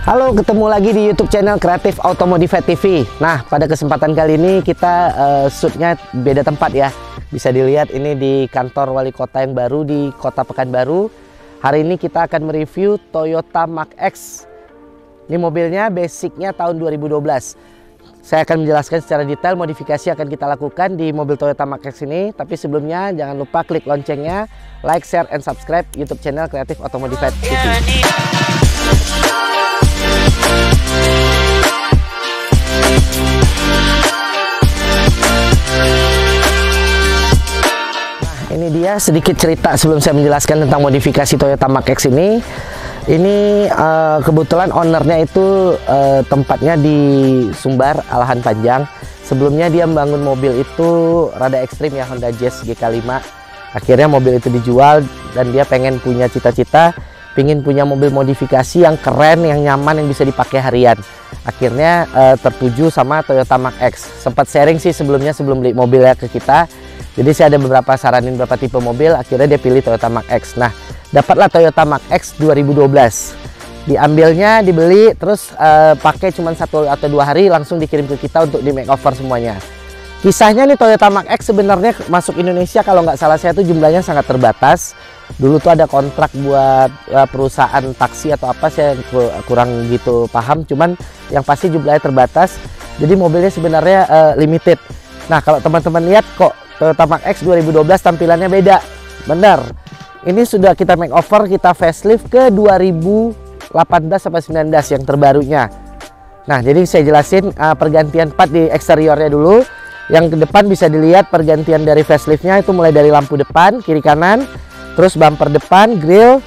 Halo, ketemu lagi di YouTube channel Kreatif Automotive TV. Nah, pada kesempatan kali ini kita shootnya beda tempat ya. Bisa dilihat ini di kantor wali kota yang baru di Kota Pekanbaru. Hari ini kita akan mereview Toyota Mark X. Ini mobilnya basicnya tahun 2012. Saya akan menjelaskan secara detail modifikasi akan kita lakukan di mobil Toyota Mark X ini. Tapi sebelumnya jangan lupa klik loncengnya, like, share, and subscribe YouTube channel Kreatif Automotive TV. Ini dia sedikit cerita sebelum saya menjelaskan tentang modifikasi Toyota Mark X ini. Ini kebetulan ownernya itu tempatnya di Sumbar, Alahan Panjang. Sebelumnya dia membangun mobil itu rada ekstrim ya, Honda Jazz GK5. Akhirnya mobil itu dijual dan dia pengen punya cita-cita, pengen punya mobil modifikasi yang keren, yang nyaman, yang bisa dipakai harian. Akhirnya tertuju sama Toyota Mark X. Sempat sharing sih sebelumnya sebelum beli mobilnya ke kita. Jadi saya ada beberapa saranin beberapa tipe mobil, akhirnya dia pilih Toyota Mark X. Nah, dapatlah Toyota Mark X 2012. Diambilnya, dibeli, terus pakai cuma 1 atau 2 hari langsung dikirim ke kita untuk di makeover semuanya. Kisahnya nih, Toyota Mark X sebenarnya masuk Indonesia kalau nggak salah saya tuh jumlahnya sangat terbatas. Dulu tuh ada kontrak buat perusahaan taksi atau apa, saya kurang gitu paham. Cuman yang pasti jumlahnya terbatas. Jadi mobilnya sebenarnya limited. Nah, kalau teman-teman lihat kok Toyota Mark X 2012 tampilannya beda. Benar. Ini sudah kita makeover, kita facelift ke 2018-19 yang terbarunya. Nah, jadi saya jelasin pergantian part di eksteriornya dulu. Yang ke depan bisa dilihat pergantian dari faceliftnya itu mulai dari lampu depan, kiri kanan, terus bumper depan, grill,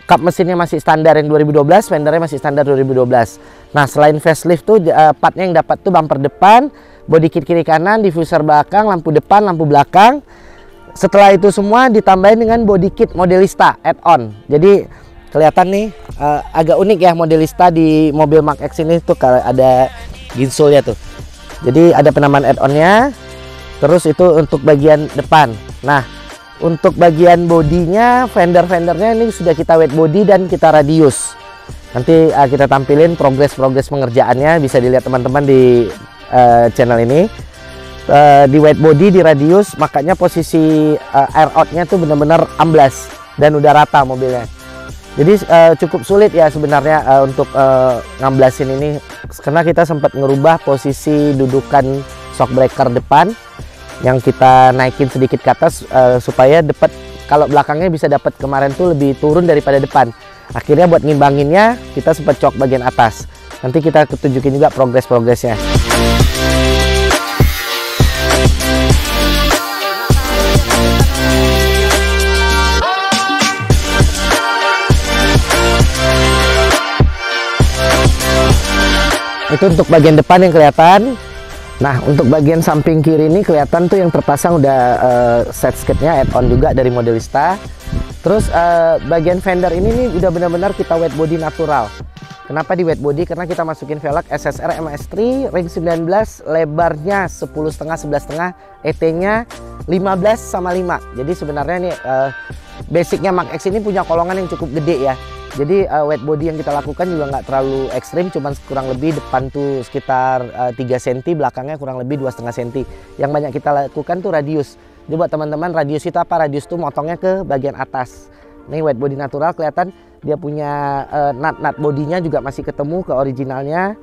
kap mesinnya masih standar yang 2012, fendernya masih standar 2012. Nah, selain facelift tuh partnya yang dapat tuh bumper depan, body kit kiri kanan, diffuser belakang, lampu depan, lampu belakang. Setelah itu semua ditambahin dengan body kit Modelista add-on. Jadi kelihatan nih agak unik ya Modelista di mobil Mark X ini tuh, kalau ada ginsulnya tuh. Jadi ada penambahan add-onnya. Terus itu untuk bagian depan. Nah, untuk bagian bodinya, fender-fendernya ini sudah kita wet body dan kita radius. Nanti kita tampilin progres pengerjaannya, bisa dilihat teman-teman di channel ini. Di wet body, di radius, makanya posisi air outnya tuh benar-benar amblas dan udah rata mobilnya. Jadi cukup sulit ya sebenarnya untuk ngamblasin ini, karena kita sempat ngerubah posisi dudukan shock breaker depan yang kita naikin sedikit ke atas supaya dapat, kalau belakangnya bisa dapat kemarin tuh lebih turun daripada depan. Akhirnya buat ngimbanginnya kita sempat cok bagian atas. Nanti kita tunjukin juga progresnya. Itu untuk bagian depan yang kelihatan. Nah, untuk bagian samping kiri ini kelihatan tuh yang terpasang udah set skate-nya add-on juga dari Modelista. Terus bagian fender ini nih udah benar-benar kita wet body natural. Kenapa di wet body? Karena kita masukin velg SSR MS3 ring 19, lebarnya 10,5 11,5, ET-nya 15/5. Jadi sebenarnya nih basicnya Mark X ini punya kolongan yang cukup gede ya. Jadi wet body yang kita lakukan juga nggak terlalu ekstrim, cuman kurang lebih depan tuh sekitar 3 cm, belakangnya kurang lebih 2,5 cm. Yang banyak kita lakukan tuh radius. Jadi buat teman-teman, radius itu apa? Radius tuh motongnya ke bagian atas. Ini wet body natural, kelihatan dia punya nut bodinya juga masih ketemu ke originalnya.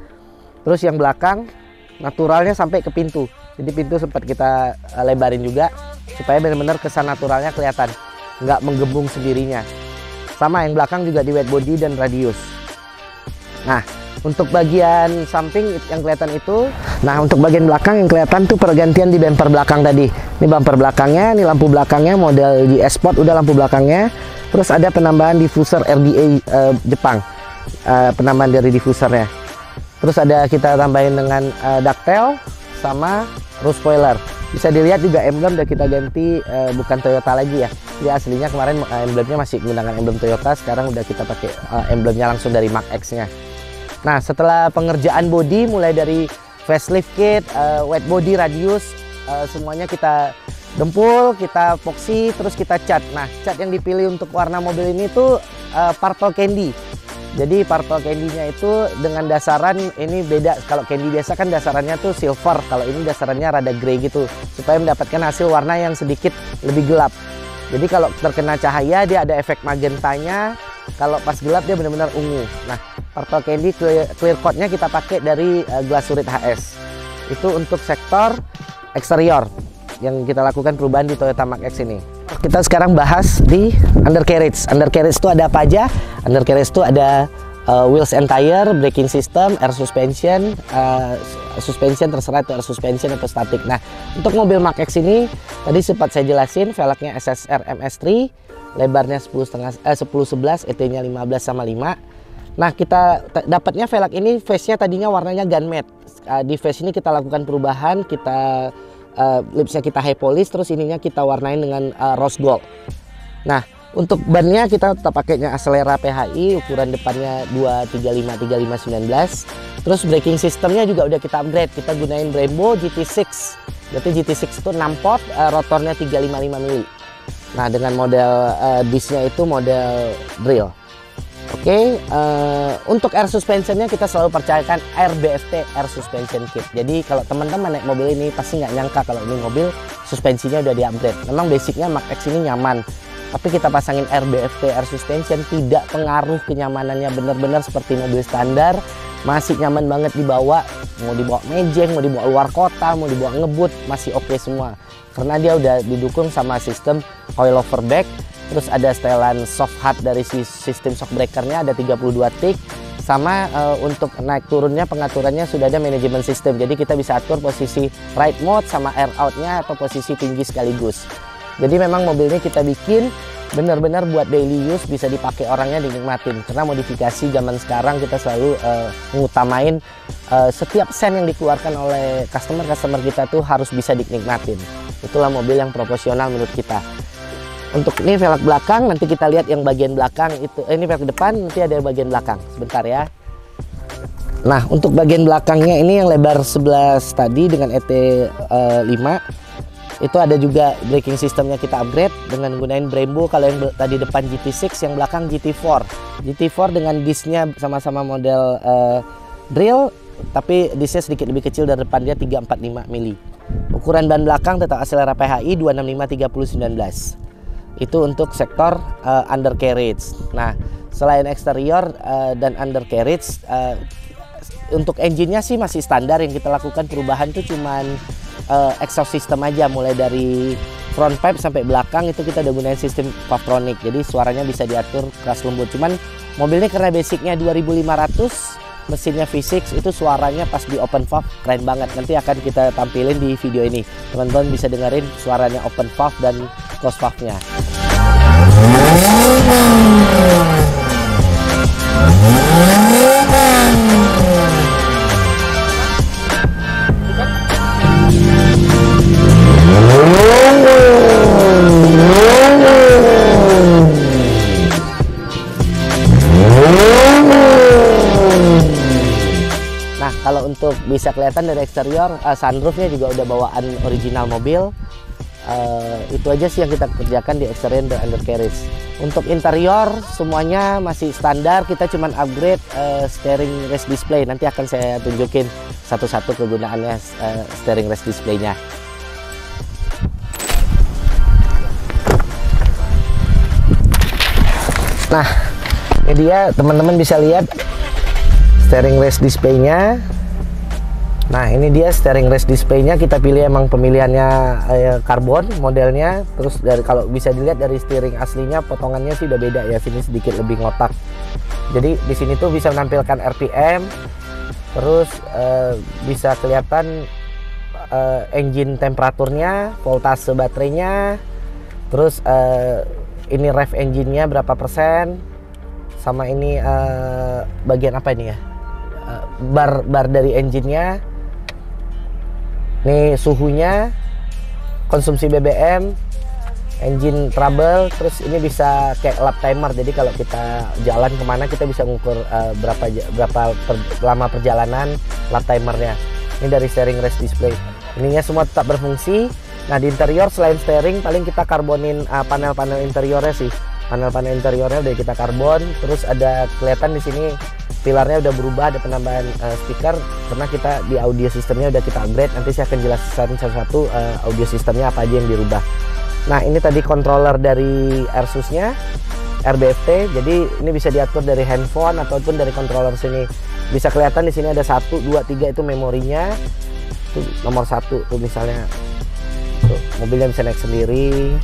Terus yang belakang naturalnya sampai ke pintu. Jadi pintu sempat kita lebarin juga supaya benar-benar kesan naturalnya kelihatan, nggak menggembung sendirinya. Sama yang belakang juga di wet body dan radius. Nah, untuk bagian samping yang kelihatan itu, nah untuk bagian belakang yang kelihatan tuh pergantian di bumper belakang tadi. Ini bumper belakangnya, ini lampu belakangnya model GS Sport udah lampu belakangnya. Terus ada penambahan diffuser RDA Jepang, penambahan dari diffusernya. Terus ada kita tambahin dengan ductile sama roof spoiler. Bisa dilihat juga emblem udah kita ganti, bukan Toyota lagi ya. Dia aslinya kemarin emblemnya masih menggunakan emblem Toyota, sekarang udah kita pakai emblemnya langsung dari Mark X-nya. Nah, setelah pengerjaan body mulai dari facelift kit, wet body, radius, semuanya kita dempul, kita epoxy, terus kita cat. Nah, cat yang dipilih untuk warna mobil ini tuh purple candy. Jadi purple candy-nya itu dengan dasaran ini beda. Kalau candy biasa kan dasarannya tuh silver, kalau ini dasarannya rada grey gitu, supaya mendapatkan hasil warna yang sedikit lebih gelap. Jadi kalau terkena cahaya dia ada efek magentanya, kalau pas gelap dia benar-benar ungu. Nah, purple candy clear coat-nya kita pakai dari Glasurit HS. Itu untuk sektor eksterior yang kita lakukan perubahan di Toyota Mark X ini. Kita sekarang bahas di undercarriage. Undercarriage itu ada apa aja? Undercarriage itu ada wheels and tire, braking system, air suspension, suspension terserah itu air suspension atau static. Nah, untuk mobil Mark X ini tadi sempat saya jelasin, velgnya SSR MS3, lebarnya 10/11, ET-nya 15/5. Nah, kita dapatnya velg ini face-nya tadinya warnanya gunmetal. Di face ini kita lakukan perubahan, kita lipsnya kita high polish, terus ininya kita warnain dengan rose gold. Nah, untuk bannya kita tetap pakainya Acelera PHI, ukuran depannya 235/35/19. Terus braking systemnya juga udah kita upgrade, kita gunain Brembo GT6. Berarti GT6 itu 6 pot, rotornya 355 mili. Nah, dengan model disknya itu model drill. Oke, untuk air suspensionnya kita selalu percayakan Air BFT Air Suspension Kit. Jadi kalau teman-teman naik mobil ini pasti nggak nyangka kalau ini mobil suspensinya udah di-upgrade. Memang basicnya Mark X ini nyaman, tapi kita pasangin Air BFT Air Suspension tidak pengaruh kenyamanannya, bener-bener seperti mobil standar, masih nyaman banget dibawa. Mau dibawa mejeng, mau dibawa luar kota, mau dibawa ngebut, masih oke semua. Karena dia udah didukung sama sistem coilover back. Terus ada setelan soft hard dari sistem shock breakernya, ada 32 tick. Sama untuk naik turunnya pengaturannya sudah ada manajemen sistem. Jadi kita bisa atur posisi ride mode sama air outnya atau posisi tinggi sekaligus. Jadi memang mobil ini kita bikin benar-benar buat daily use, bisa dipakai orangnya, dinikmatin. Karena modifikasi zaman sekarang kita selalu mengutamain setiap sen yang dikeluarkan oleh customer kita tuh harus bisa dinikmatin. Itulah mobil yang proporsional menurut kita. Untuk ini velg belakang, nanti kita lihat yang bagian belakang itu. Ini velg depan, nanti ada bagian belakang. Sebentar ya. Nah, untuk bagian belakangnya ini yang lebar 11 tadi dengan ET 5. Itu ada juga braking systemnya kita upgrade dengan gunain Brembo. Kalau yang tadi depan GT6, yang belakang GT4. GT4 dengan disknya sama-sama model drill, tapi disknya sedikit lebih kecil dari depan, dia 345 mili. Ukuran ban belakang tetap Acelera PHI 265/30/19. Itu untuk sektor undercarriage. Nah, selain eksterior dan undercarriage, untuk engine-nya sih masih standar. Yang kita lakukan perubahan tuh cuman exhaust system aja, mulai dari front pipe sampai belakang itu kita udah gunain sistem Favtronic. Jadi suaranya bisa diatur keras lembut. Cuman mobil ini karena basicnya 2500, mesinnya V6, itu suaranya pas di open valve keren banget. Nanti akan kita tampilin di video ini. Teman-teman bisa dengerin suaranya open valve dan close valve-nya. Nah, kalau untuk bisa kelihatan dari eksterior, sunroofnya juga udah bawaan original mobil. Itu aja sih yang kita kerjakan di eksterior dan undercarriage. Untuk interior semuanya masih standar, kita cuman upgrade steering race display. Nanti akan saya tunjukin satu-satu kegunaannya steering race display-nya. Nah, ini dia, teman-teman bisa lihat steering race display-nya. Nah, ini dia steering race display-nya. Kita pilih emang pemilihannya karbon modelnya. Terus dari, kalau bisa dilihat dari steering aslinya, potongannya sih udah beda ya. Sini sedikit lebih ngotak. Jadi di sini tuh bisa menampilkan RPM. Terus bisa kelihatan engine temperaturnya, voltase baterainya. Terus ini rev engine-nya berapa persen. Sama ini bagian apa ini ya? Bar dari engine-nya. Ini suhunya, konsumsi BBM, engine trouble. Terus ini bisa kayak lap timer. Jadi kalau kita jalan kemana kita bisa ngukur berapa lama perjalanan, lap timernya. Ini dari steering race display. Ininya semua tetap berfungsi. Nah, di interior selain steering paling kita karbonin panel-panel interiornya sih. Panel-panel interiornya udah kita karbon. Terus ada kelihatan di sini pilarnya udah berubah, ada penambahan speaker karena kita di audio sistemnya udah kita upgrade. Nanti saya akan jelaskan satu-satu audio sistemnya apa aja yang dirubah. Nah, ini tadi controller dari Asus-nya RBFT. Jadi ini bisa diatur dari handphone ataupun dari controller sini. Bisa kelihatan di sini ada 1, 2, 3 itu memorinya. Itu nomor 1 tuh misalnya. Tuh, mobilnya bisa naik sendiri.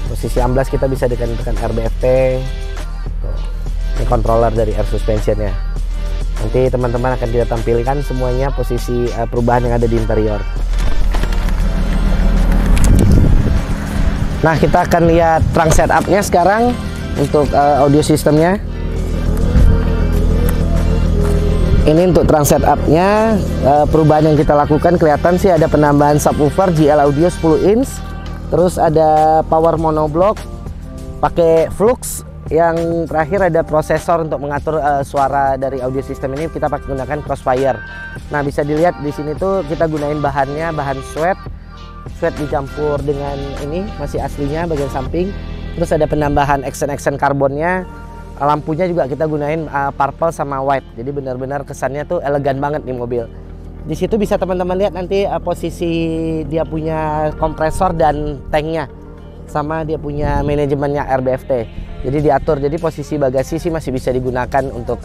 Posisi amblas kita bisa tekan RBFT. Tuh, ini controller dari air suspensionnya. Nanti teman-teman akan kita tampilkan semuanya posisi perubahan yang ada di interior. Nah, kita akan lihat trunk setupnya sekarang untuk audio sistemnya. Ini untuk trunk setupnya, perubahan yang kita lakukan kelihatan sih ada penambahan subwoofer GL Audio 10 inch. Terus ada power monoblock pakai Flux. Yang terakhir ada prosesor untuk mengatur suara dari audio sistem ini, kita pakai gunakan Crossfire. Nah, bisa dilihat di sini tuh kita gunain bahannya bahan sweat dicampur dengan ini masih aslinya bagian samping. Terus ada penambahan accent karbonnya. Lampunya juga kita gunain purple sama white. Jadi benar-benar kesannya tuh elegan banget nih mobil. Di situ bisa teman-teman lihat nanti posisi dia punya kompresor dan tanknya, sama dia punya manajemennya RBFT. Jadi diatur, jadi posisi bagasi sih masih bisa digunakan untuk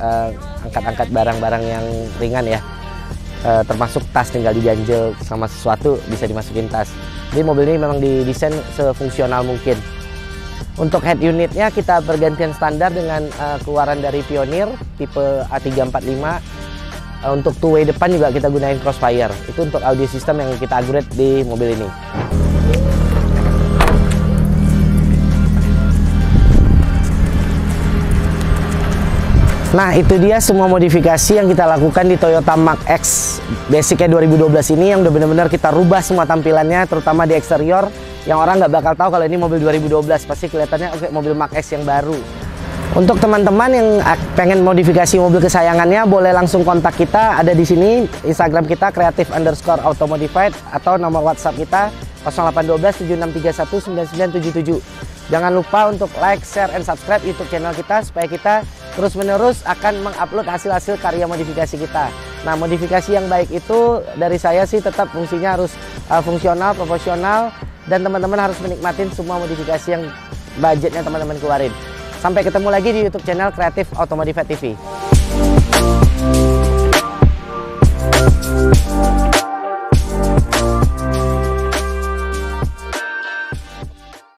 angkat-angkat barang-barang yang ringan ya. Termasuk tas, tinggal diganjel sama sesuatu bisa dimasukin tas. Jadi mobil ini memang didesain sefungsional mungkin. Untuk head unitnya kita bergantian standar dengan keluaran dari Pioneer tipe A345. Untuk two way depan juga kita gunain Crossfire. Itu untuk audio system yang kita upgrade di mobil ini. Nah, itu dia semua modifikasi yang kita lakukan di Toyota Mark X basicnya 2012 ini, yang udah benar-benar kita rubah semua tampilannya, terutama di eksterior, yang orang nggak bakal tahu kalau ini mobil 2012, pasti kelihatannya oke, mobil Mark X yang baru. Untuk teman-teman yang pengen modifikasi mobil kesayangannya, boleh langsung kontak kita, ada di sini Instagram kita creative_automodified atau nomor WhatsApp kita 0812 7631 9977. Jangan lupa untuk like, share, and subscribe YouTube channel kita supaya kita terus-menerus akan mengupload hasil-hasil karya modifikasi kita. Nah, modifikasi yang baik itu dari saya sih tetap fungsinya harus fungsional, proporsional, dan teman-teman harus menikmatin semua modifikasi yang budgetnya teman-teman keluarin. Sampai ketemu lagi di YouTube channel Creative Automodified TV.